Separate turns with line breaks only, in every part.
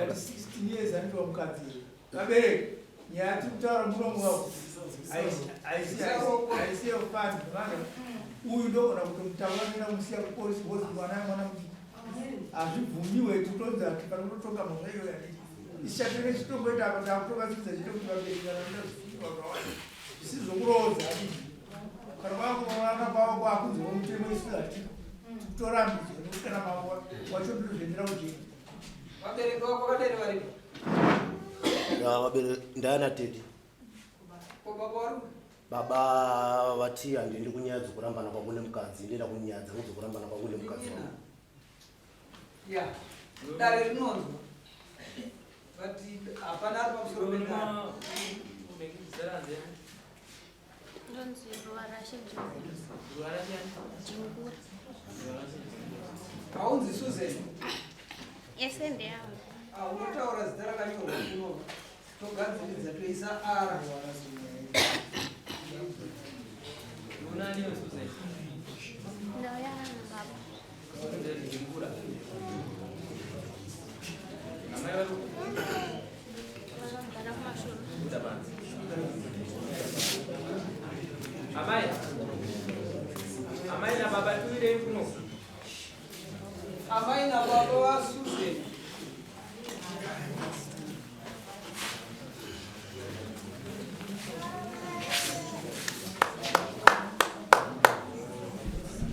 that 16 years and from Kati. Kabere, you have to tell them I see a fan, who don't know to Tawana, we see a post was one as you knew it to close that, but I'm not talking about it. It's just a little bit of a doctor, this is the world. Carvalho, Babu, Toram, what should do in Rogi? What did it go over?
Ndana tedi. Baba watia ndi kunyaza kurambana kwa kule mkazi ndenda kunyaza kuti kurambana kwa kule mkazi.
Yeah. That is known. But apana hapo msurumena.
Don't see Ruarasha Jingur.
How is Susan?
Yes, and they
are. What hours there are you? To God is the place are.
No, yeah,
Amai na baba tuire kuno.
Amai na baba wa Susan.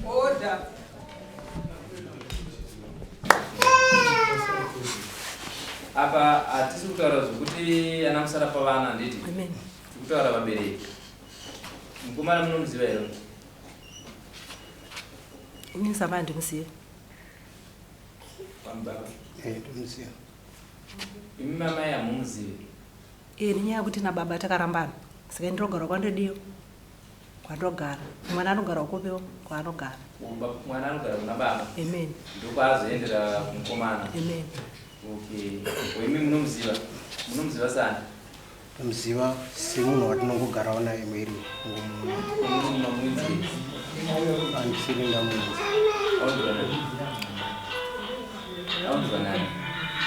Order.
Apa atisi kutaura kuti ana musara pavana nditi.
Amen.
Kutaura vabereki. Mukomana munomuziva here.
Ini saba ndimusiye.
Pambaba.
Ndimusiye.
Imi mama yamumuzive.
Ninyaya kuti na baba takarambana. Saka ndinogara kwandodiyo. Kwandogara. Mwana anogara ukopewo kwaanogara.
Mwana anogara kuna baba.
Amen.
Ndokwazoendera kumukomana.
Amen.
Okay. Imi munomuziva. Munomuziva sana.
Muziva simunhu watinongogarawo naye mwiri. Andisiri ndamunzi.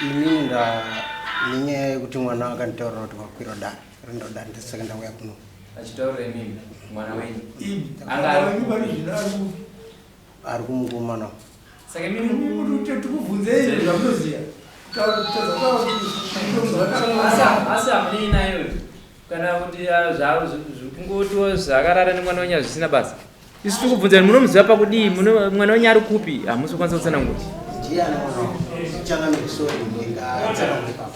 Ini ninyaya yekuti mwana akanditaurira kuti wakwira dani. Ndodani ndisaka ndauya kuno.
Achitaurira mimi mwana wenyu.
Ari kumukomana.
Saka mimi
tikubvunzei zvamunoziya.
Asa muni nayo kana kuti zvaro zvikungotiwa zvakarara nemwana wenyu zvisina basa. Isu tikubvunzani munomuziva pakudii mwana wenyu ari kupi hamusi kukwanisa kutsanangura.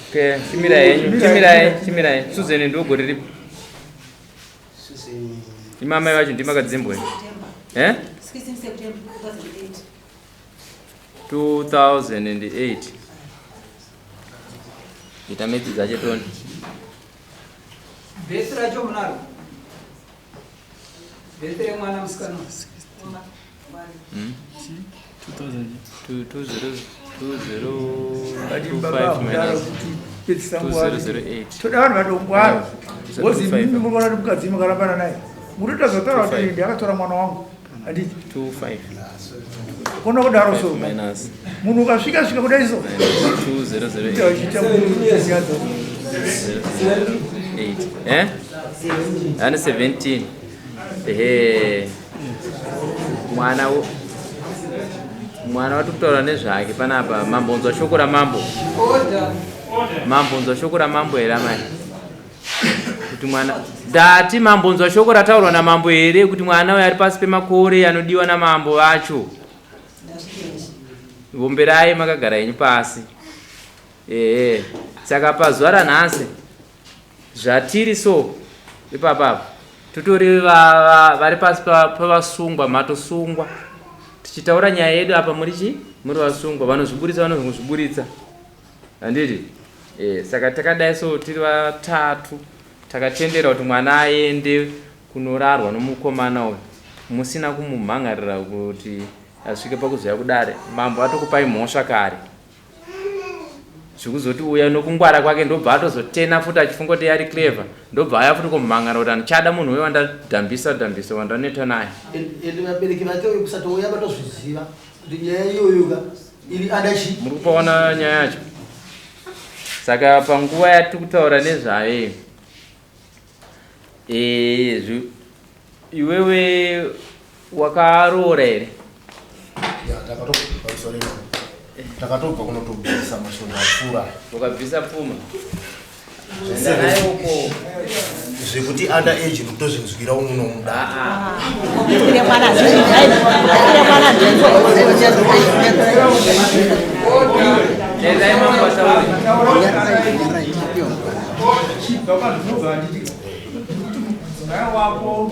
Okay, chimirai. Suzeni ndogore ripi? Imamai vacho ndimakadzembwe. 2008. Itameti zache toni.
Betra jo munaro. Betra mwana musikana.
2008.
Todavanhu vadongwara. Wozi mimi mukona kuti mukadzi makarambana naye. Mutotazotaura kuti ndakatora mwana wangu. Handiti
25.
Kona kudaro so.
Minus.
Munhu ukasvika kudai so.
2008. Ana 17. Mwana watukutaura nezvake panapa. Mambo unzwa shoko ramambo. Mambo unzwa shoko ramambo here amai. Kuti mwana ndati mambo unzwa shoko rataurwa namambo here kuti mwana uyu ari pasi pemakore anodiwa namambo vacho. Vomberai makagara yenyu pasi. Saka pazuva ranhasi zvatiri so ipapa tutori vari pasi pavasungwa matosungwa tichitaura nyaya yedu apa muri vasungwa vanozviburitsa handiti. Saka takadai so tiri vatatu takatendera kuti mwana aende kunorarwa nomukomana uyu musina kumumhangarira kuti asvike pakuziva kudare. Mambo atokupai mhosva kare zvekuzoti uya nokungwara kwake ndobva atozotena futi achifunga kuti yari clever ndobva aya futi kumhangara kuti andichada munhu uyo wandadhambisa wandaneta naye.
Vabereki vake kusatouya vatozviziva kuti nyaya iyoyoka iri adachi.
Muri kupaona nyaya yacho Saka panguva yatiri kutaura nezvayo iwewe wakaroora here?
Takatobva kunotobvisa mashonda apfuura.
Ukabvisa pfuma enda nayo uko
zvekuti under age kutozvinzwira unomuda.
endai mambo atauri
mwana wako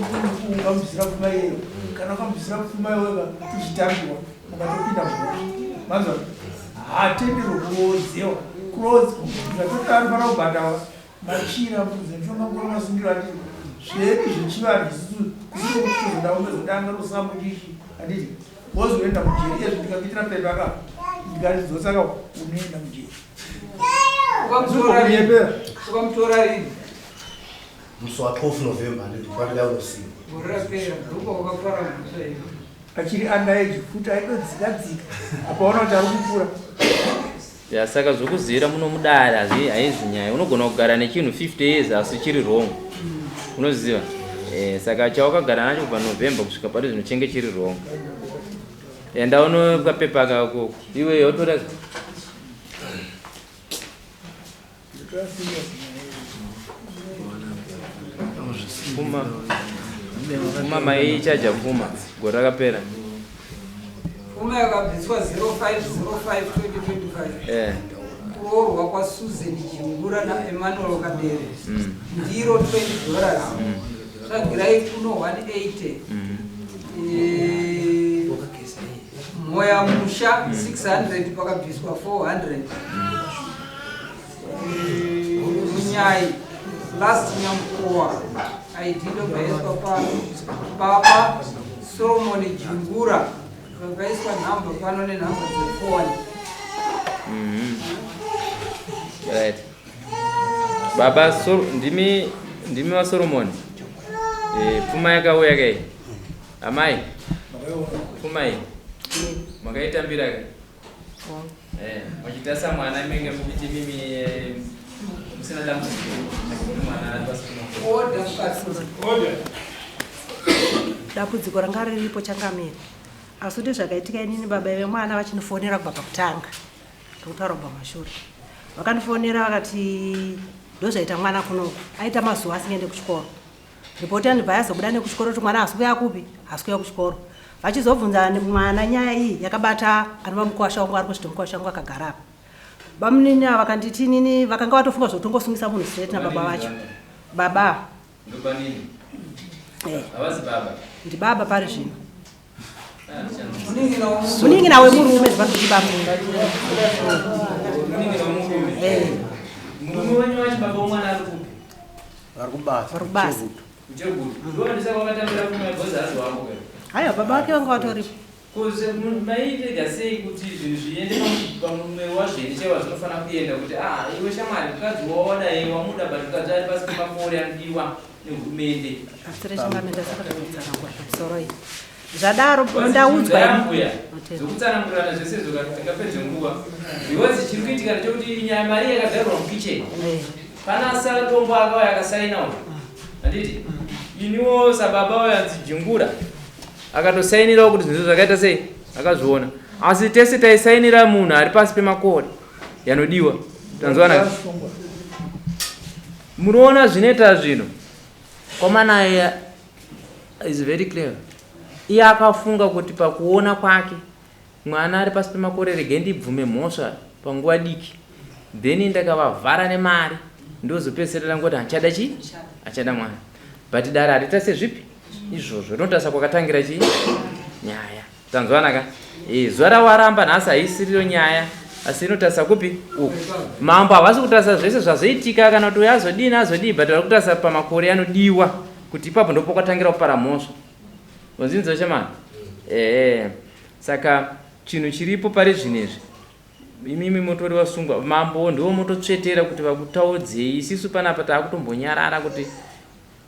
ungamubvisira pfuma iyeyo kana ukambvisira pfuma iweka uchitambiwa ukatopinda mazva hatenderwo kurozewa zvatotanofanira kubhadhawa machira zvemushonga ndiri zvedu zvechivanhu isusu kusikuzoda umezodanga rosamudishi handiti wozoenda mujeri izvo ndikakuitira pepaka ndikazosaka unoenda mujeri
ukamutora rini
musi wa12 November ndikwanira unosimba
urapera ruko wakapara musaii
achiri underage futi aidodzikadzika apaona kuti ari kukura.
Saka zvokuzira munomudara haizi nyaya. Unogona kugara nechinhu 50 years asi chiri wrong. Unoziva? Saka chawakagara nacho kubva November kusvika pari zvinochinge chiri wrong. Enda unokapepa kako. Iwe yotora pfuma maichaja pfuma gore rakapera.
Pfuma yakabviswa 05/05/2025 kuroorwa kwaSusan Jingura naEmmanuel Kadere ndiro $20 tsvagirai kuno 180 Moya Musha 600 pakabviswa 400 Munyai last Nyamkowa aidindo bhaiswa Papa Solomon Jingura vakaiswa nhamba pano nenhamba dzefoni.
Right. Baba ndimi waSolomon. Pfuma yakauya kai? Amai. Pfuma iyi. Makaitambira kai? Machitasa mwana menge muchiti mimi musina dambudziko. Mwana
Order.
Dambudziko ranga riripo changamira. Asi kuti zvakaitika inini baba vemwana vachinifonera kubva pakutanga ndokutaura kubva mashure. Vakandifonera vakati ndozvaita mwana kunoku aita mazuva asingaende kuchikoro. Ripoti yanibva yazobuda nekuchikoro kuti mwana hasi kuya kupi hasi kuya kuchikoro. Vachizobvunza mwana nyaya iyi yakabata anova mukwasha wangu ari kusviti mukwasha wangu akagara apa. Bamunini ava vakanditi nini vakanga vatofunga zvotongosungisa munhu straight nababa vacho. Baba
ndopanini? Havazi baba.
Ndi baba pari zvino.
Muningina
wemurume zvavanochibamba.
Murume wenyu wacho baba womwana ari kupi?
Vari kubasa.
Kuchegutu. Ndovandisa kwakatambira pfuma yebhozi hazi wako kai?
Haiwa baba vake vanga vatoripo.
Kuze maitega sei kuti zvinhu zviende pamurume wazveni chaiwa zvinofanira kuenda kuti iwe shamwari mukadzi wawadai wamuda but mukadzi ari pasi pemakore anodiwa nehurumende.
Asire changamenda sakatadzarangwa soro iyi. Zvadaro ndaudzwa
zvokutsanangurana zvese zvakapedza nguva because chiri kuitika ndechekuti nyaya mari yakagarwa mukicheni pana satombo akauya akasaina uyu handiti iniwo sababa wayanzi Jingura akatosainirawo kuti zvinhu zvakaita sei akazviona asi tese taisainira munhu ari pasi pemakore yanodiwa tanzwana munoona zvinoita zvino kwamanaye is very clear. Iye akafunga kuti pakuona kwake mwana ari pasi pemakore rege ndibvume mhosva panguva diki then ndakavavhara nemari ndozopedzisira ngoti achada chii achada mwana but dare harita sezvipi izvozvo rinotasa kwakatangira chii nyaya tanzwanaka zuva rawaramba nhasi haisiriro nyaya asi inotasa kupi uku mambo havasi kutasa zvese zvazoitika kana kuti uyo azodini azodii but vari kutasa pamakore anodiwa kuti ipapo ndipo kwakatangira kupara mhosva. Unzinzo chamani? Saka chinhu chiripo pari zvinezvi. Imimi motori wasungwa mambo ndiwo mototsvetera kuti vakutaudzei isisu panapa takutombonyarara kuti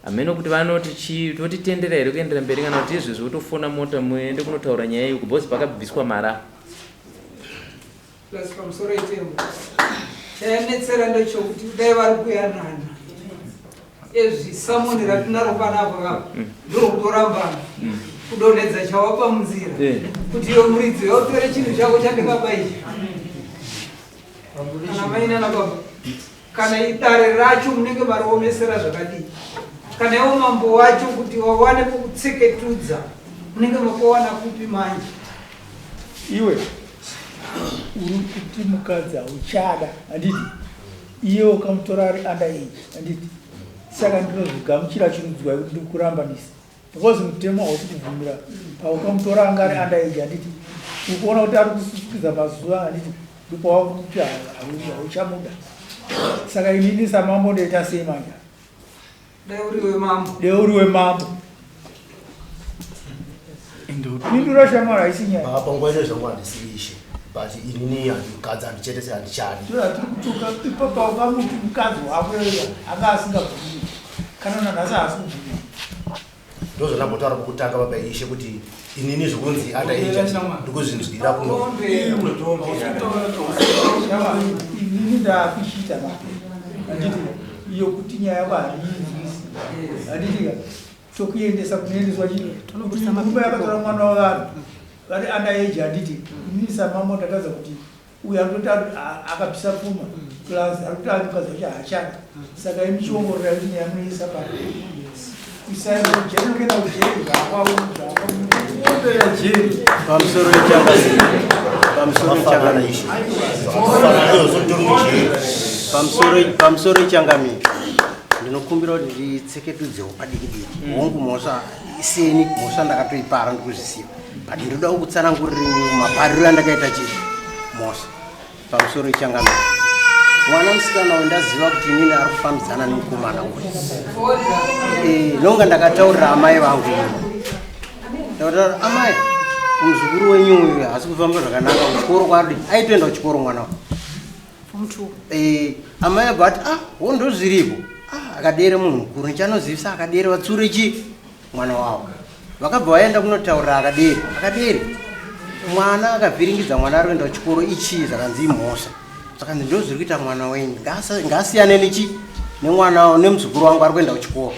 ameno kuti vanoti totitendera here kuendera mberi kana kuti izvi zvotofona mota muende kunotaura nyaya iyi kubhozi pakabviswa mara.
Plus pamusoro yetembo. chayanetsera ndechokuti dai vari kuyanana ezvisamonera tinaro panapa ndokutorambana kudonhedza chawapa munzira kuti iwe muridzi yautore chinhu chako chandingaba ichi kana mainana baba kana idare racho munenge mariomesera zvakadii kana iwo mambo wacho kuti wawane pokutseketudza munenge makowana kupi manje
iwe uri kuti mukadzi hauchada handiti iye ukamutora ari underage handiti saka ndinozvigamuchira chinudzwa kuti ndikurambanisa because mutemo hausi kuvhumira paukamutora anga ari underage handiti ukuona kuti ari kusukidza mazuva handiti ndipowaakuti hauchamuda saka inini samambo ndoita sei manja deuriwe mambo pindura shamwari haisi nyaya
panguva ino zvamwari ndisirishe but inini handikadzi handichetese handichadi
toda tiri kutuka ipapo ukamuti mukadzi wako anga asingabvumiri kana nanhasi haasi kubvumira
ndozvandambotaura pokutanga baba ishe kuti inini zvokunzi underage ndikuzvinzwira kuno
inini ndaakuchita handiti iyo kuti nyaya yako handiinzwisi handitika tokuendesa kunoendeswa kuti murume yakatora mwana wavanhu vari underage handiti inini samambo ndataza kuti uyu arikutoti akapisa pfuma plus arikuti anikadzi vacho haachada saka imichiongorora kuti nyaya munoisa pa isaijenokuenda kujeri zvakwaopera jeri
pamusoro pamusoro ichangamiro ndinokumbira kuti nditseketudzewo padiki hongu mhosva iseni mhosva ndakatoipara ndikuzvisiva but ndoda kutsanangurira mapariro andakaita chii mhosva pamusoro ichangamiro mwana musikana wendaziva kuti inini ari kufambidzana nemukomana uyu nonga ndakataurira amai vangu ndakataura amai muzukuru wenyu uyu hasi kufamba zvakanaka kuchikoro kwadi aitoenda kuchikoro mwana amai abva ati ndozviripo akadere munhu mukuru nichanozivisa akadere vatsure chi mwana wavo vakabva vaenda kunotaurira akadere mwana akavhiringidza mwana ari kuenda kuchikoro ichii zvakanzi imhosva saka ndozviri kuita mwana wenyu ngasiyane nechi nemwana nemuzukuru wangu ari kuenda kuchikoro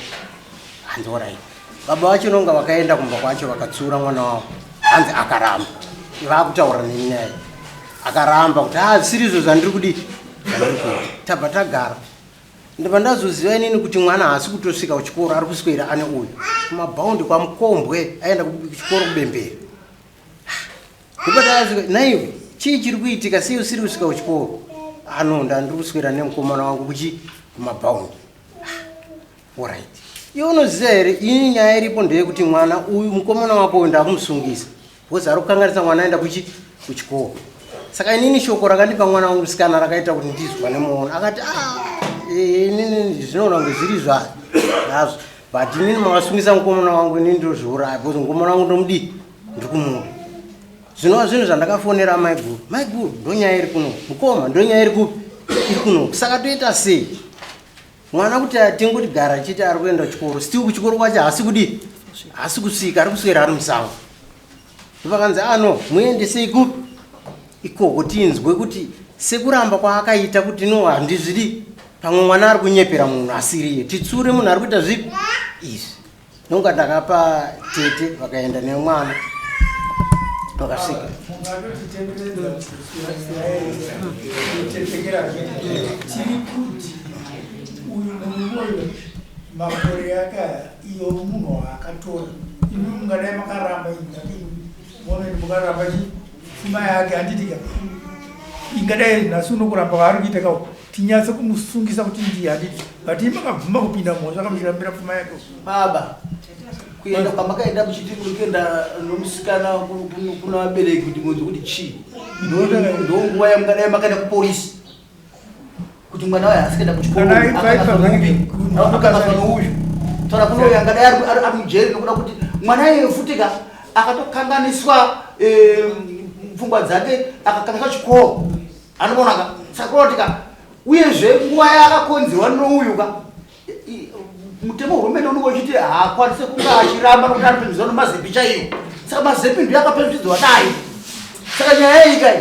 hanzorai baba vacho nonga vakaenda kumba kwacho vakatsura mwana wavo hanzi akaramba vakutaura nenyaya akaramba kuti zvisirizo zvandiri kudi tabva tagara ndibva ndazoziva inini kuti mwana haasi kutosvika kuchikoro ari kuswera ane uyu kumabhaundi kwamukombwe aenda kuchikoro kubemberi naiwe chii chiri kuitika sei usiri kusvika kuchikoro anonda ndiri kuswera nemukomana wangu kuchi kumabhaundi orit iwe unoziva here ini nyaya iripo ndeyekuti mwana uyu mukomana wako uyu ndakumusungisa bcause ari kukanganisa mwana aenda kuchikoro saka inini shoko rakandipa mwana wangu musikana rakaita kuti ndizwa nemuona akati inini zvinoona kunge zviri zvazvo but inini makasungisa mukomana wangu inini ndozviuraya bcause mukomana wangu ndomudi ndiri kumuda zvinova zvinhu zvandakafonera maiguru ndonyaya iri kuno mukoma ndonyaya iri kupi iri kuno saka toita sei mwana kuti tingoti gara chiti ari kuenda chikoro still kuchikoro kwacho haasi kusvika ari kuswera ari musango vakanzi muendesei kupi ikoko tinzwe kuti sekuramba kwaakaita kuti no handizvidi pamwe mwana ari kunyepera munhu asiriye titsure munhu ari kuita zvipi izvi nonga ndakapa tete vakaenda nemwana vakasvika
tiri kuti uyu munhu makore iyo munhu akatora imi mungadai makaramba mukaramba pfuma yake handitika ingadai nhasi unokuramba vaari kuita kao tinyatse kumusungisa kuti ndiye handiti but makabvuma kupinda mhosva akamushirambira pfuma yake
baba kuenda kwamakaenda muchiti kuri kuenda nomusikana kuna vabereki kuti mudzi kuti chii ndonguva yamungadai makaenda kupolisi kuti mwana wayo asikaenda kuchikoroakafa nouyu taura kuno uyu angadai ari mujeri nokuda kuti mwana yefutika akatokanganiswa pfungwa dzake akakanganiswa chikoro anoonaka sakurotika uyezve nguva yaakakonzerwa nouyuka mutemo hurumende unenge uchiti haakwanise kunge achiramba nokuti anopinziwa nemazepi chaiwo saka mazepi ndiyo akapinzidzwa dai saka nyaya iyi kai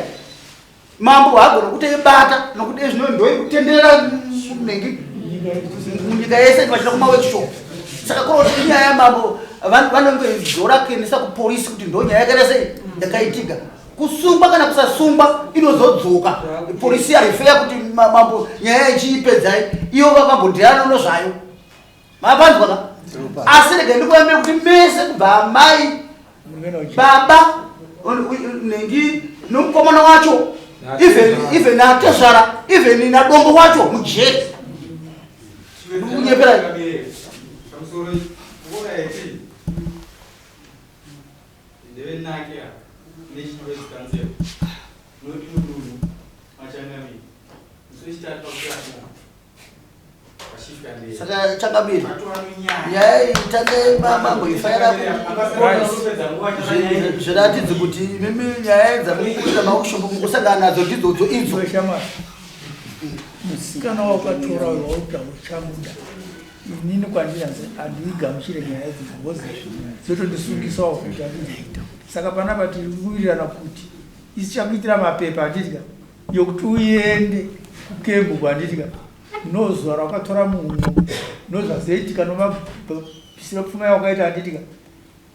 mambo agona kuti ibata nokuti ezvino ndoikutenderera munyika yese vachida kumaworkshop saka kuti nyaya mambo vanongezorakenesa kupolisi kuti ndo nyaya yakaita sei yakaitika kusungwa kana kusasungwa inozodzoka polisi arifeya kuti mambo nyaya ichiipedzai iyo vakambondirana nozvayo mapanzwaka asi rega ndikuambira kuti mese kubva amai baba nengi nomukomana wacho even atezvara even nadombo wacho mujeri ndikunyepera saka changamiri nyaya itange mambo ifaira zviratidzi kuti mimi nyaya dzamukuita maushopo mukusangana nadzo ndidzodzo idzo
musikana wakatora wautauro chamuda inini kwandinyanzi handiigamuchire nyaya idzi because dzotondisungisawo kuita saka panapa tiri kuwirirana kuti isi chakuitira mapepa handitika yokuti uende kukembu kwanditika nozuva rakatora munhu nozvazoitika nomapisira pfuma yawakaita handitika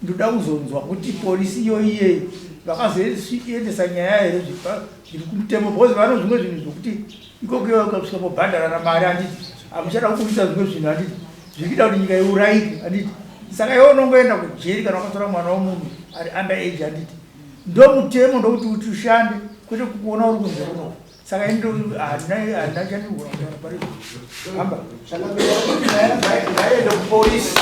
ndoda kuzonzwa kuti polisi iyoiyeyi vakazoendesa nyaya here zviri kumutemo because vano zvimwe zvinhu zvokuti ikokuyokasvika pobhadharana mari handiti hamuchada kukumisa zvimwe zvinhu handiti zvirikuita kuti nyika iurayike handiti saka iwo unongoenda kujeri kana wakatora mwana womunhu ari under age handiti ndo mutemo ndokuti uti ushande kwete kuona uri kunze kuno saka handina chandigona kutaura pari hamba
ngaende kupolisi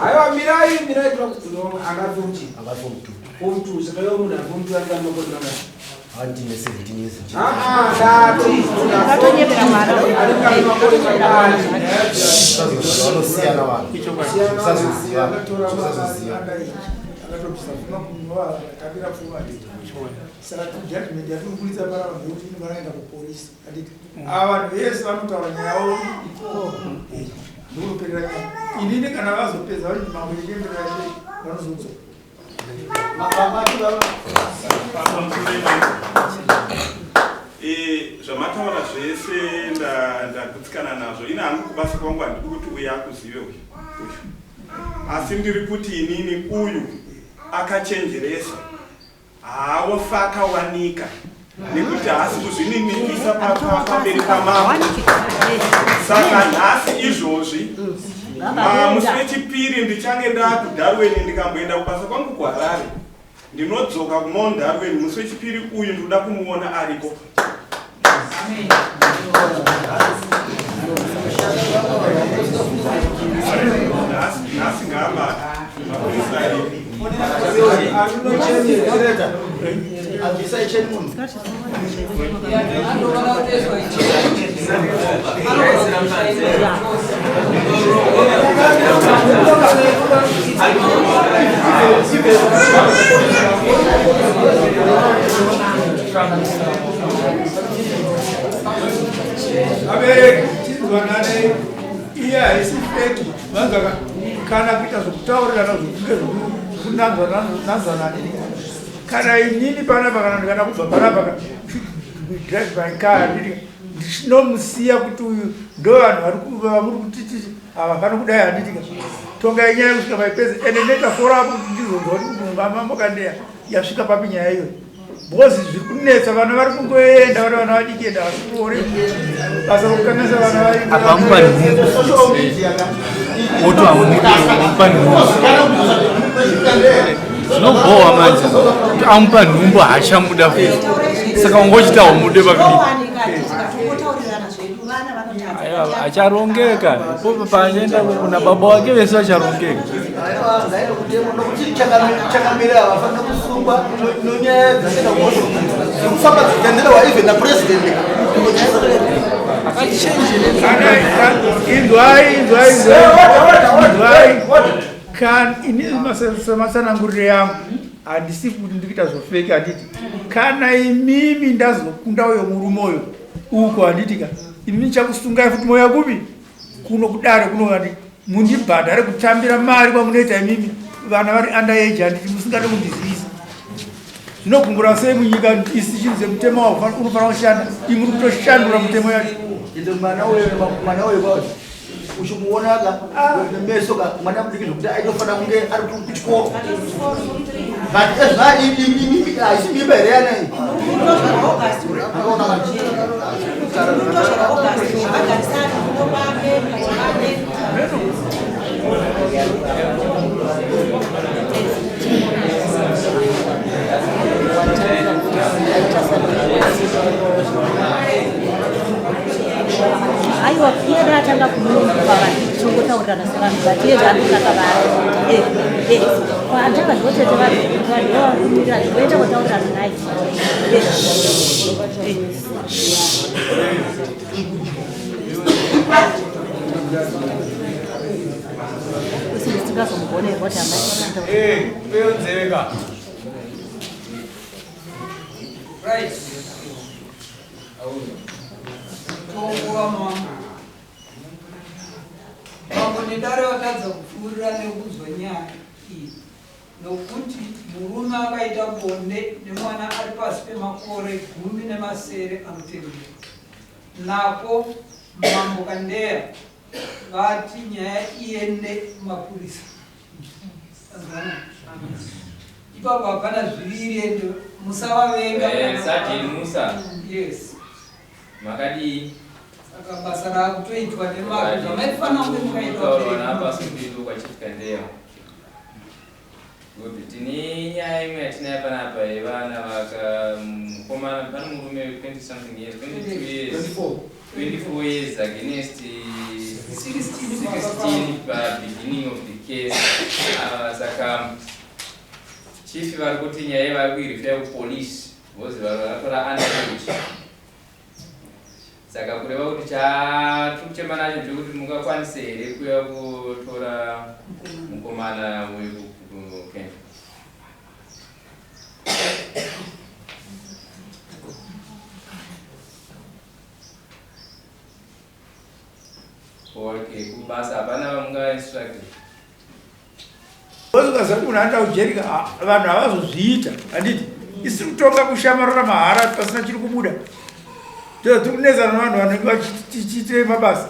Ayo mirai akafuti umtu saka yo munhu akumtu ari kamakoto nanga
handine 17 years
dati
Katonyepera mwana.
vanosiyana vanhu sazoziva
saka judgment yatinokulisa parava ndokuti vanoenda kupolisi handiti ava vanhu vese vanotaura nyaya yavo ndokuperera nyaya inini kana vazopedza vari mambo ichienderera mberi vanozodzoka
zvamataura zvese ndagutsikana nazvo ina hangu kubasa kwangu handidi kuti uyu akuzive uyu asi ndiri kuti inini uyu akachenjeresa haawofa akawanika nekuti haasi kuzvininipisa pamberi pamambo saka nhasi izvozvi musi wechipiri ndichange ndakudharweni ndikamboenda kubasa kwangu kuharare ndinodzoka kumount Darwen musi wechipiri uyu ndoda kumuona ariko nhasi ngamba
abereki chizwanane iye haisi feki vanzaka kana kuita zvokutaurirana zvokunanzwananini kana inini panapa kana ndikada kubva panapa drive by car ndichinomusiya kuti uyu ndo vanhu vari kutiti havafani kudai handitika tonga inyaya kusvika paipedzi ende netaforapo ndizonzwa kuti mambokandeya yasvika papi nyaya iyoyi because zviri kunetsa vana vari kungoenda vari vana vadikenda vasikuore basa rokukanisa vana
zvinobohwa manje kuti amupa nhumbu hachamuda futi saka ungochita umude acharongeka ipopo paanoenda kuna baba wake vese vacharongeka
chakamira havafana kusungwa nonyaya dzakufamba dzitenderewa even napurezidendi
Masanangurire yangu handisi kuti ndikuita zvofeki, handiti kana imimi ndazokunda uyo murumoyo uko, handitika imimi chakusungai futi moyo kupi kuno kudare kuno, handi mundibhadhare kutambira mari kwamunoita imimi vana vari underage, handiti musingade kundizivisa. Zvinogumbura sei munyika isi chinhu zemutemo wavo unofanira kushanda, imi muri kutoshandura mutemo yacho.
Mwana uyo kwacho uchimuonaga nemeso ka mwana mudiki zvokuti aitofanira kunge ari kuchikoro, but ezvari haisi mimba here yanai
aiwa pia datanga kumulungu vachichongotaurana sevanhu vatiedza anotaka vari kwataka zvotete vanhuvadovakumirira zvoita kutaurana naye usi ndisingazomugonerwa
uyonzeka
right mambo nedare watadza kupfuurira nekuzwa nyaya iyi nokuti murume akaita bonde nemwana ari pasi pemakore 10 anotevera napo mambo kandeya vati nyaya iende mapurisa. Ipapo hapana zviviri ende musavavenga. Yes.
Makadi
saka basa rakutoitwa nemari zvamaifanira kunge mukaitwa
kwa Chief Kandeya. Kuti tini nyaya imwe yatinaya panapa yevana vakamukomana pane murume 20 something years, 22 years, 24 years against 16 beginning of the case. Saka chief vari kuti nyaya vari kuirifira kupolice vozi vakatora underage. Saka kureva kuti chatikuchema nacho ndekuti mungakwanise here kuuya kutora mukomana weku Kenya. Okay, kubasa hapana vamunga instructed.
Ukazati unaenda kujerika vanhu havazozviita, handiti isi kutonga kushamarara mahara pasina chiri kubuda. Tirikunetsana navanhu vanenge vachiite mabasa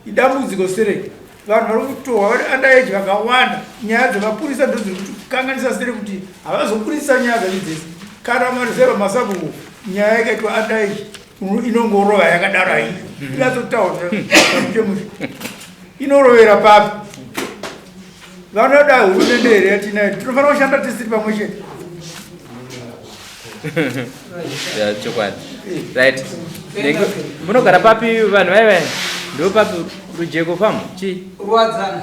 idambudziko sereke. Vanhu vari kutorwa vari underage vakawanda. Nyaya dzemapurisa ndoziri kukanganisa sere kuti havazopurisa nyaya dzacho dzese. Kana marizeva masabuko nyaya yakaitwa underage inongorova yakadaro hai inatsotaura inorovera papi. Vanoda hurumende here yatinayo tinofanira kushanda tisiri pamwe chete.
Chokwadi. Right. Munogara papi vanhu vaiva? Ndo papi rujeko pamu? Chi?
Ruwadzana.